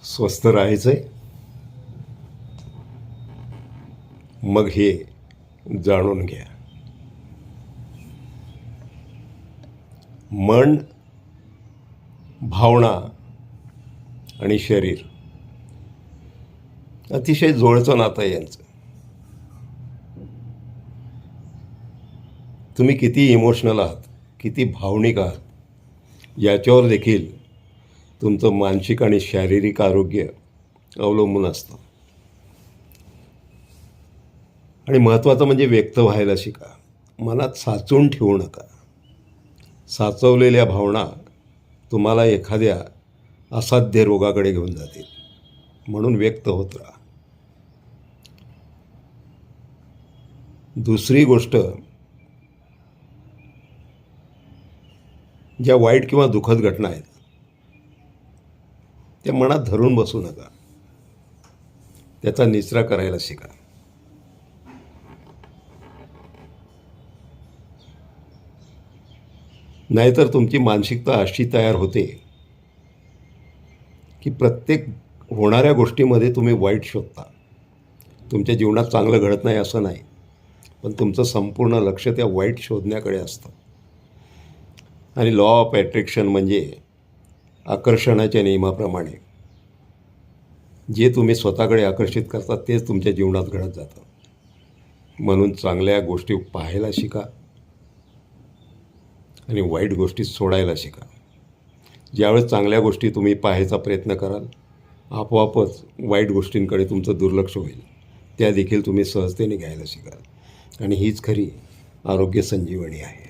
स्वस्थ राहायचंय, मग हे जाणून घ्या. मन, भावना आणि शरीर अतिशय जवळचं नातं आहे यांचं. तुम्ही किती इमोशनल आहात, किती भावनिक आहात, याच्यावर देखील तुमचं मानसिक आणि शारीरिक आरोग्य अवलंबून असतं. आणि महत्त्वाचं म्हणजे व्यक्त व्हायला शिका. मनात साचून ठेवू नका. साचवलेल्या भावना तुम्हाला एखाद्या असाध्य रोगाकडे घेऊन जातील. म्हणून व्यक्त होत राहा. दुसरी गोष्ट, ज्या वाईट किंवा दुःखद घटना आहेत त्या मनात धरून बसू नका. त्याचा निचरा करायला शिका. नाहीतर तुमची मानसिकता अशी तयार होते की प्रत्येक होणाऱ्या गोष्टीमध्ये तुम्ही वाईट शोधता. तुमच्या जीवनात चांगलं घडत नाही असं नाही, पण तुमचं संपूर्ण लक्ष त्या वाईट शोधण्याकडे असतं. आणि लॉ ऑफ अट्रॅक्शन म्हणजे आकर्षणाच्या नियमाप्रमाणे जे तुम्ही स्वतःकडे आकर्षित करता तेच तुमच्या जीवनात घडत जातं. म्हणून चांगल्या गोष्टी पाहायला शिका आणि वाईट गोष्टी सोडायला शिका. ज्यावेळेस चांगल्या गोष्टी तुम्ही पाहायचा प्रयत्न कराल, आपोआपच वाईट गोष्टींकडे तुमचं दुर्लक्ष होईल. त्या देखील तुम्ही सहजतेने घ्यायला शिकाल. आणि हीच खरी आरोग्य संजीवनी आहे.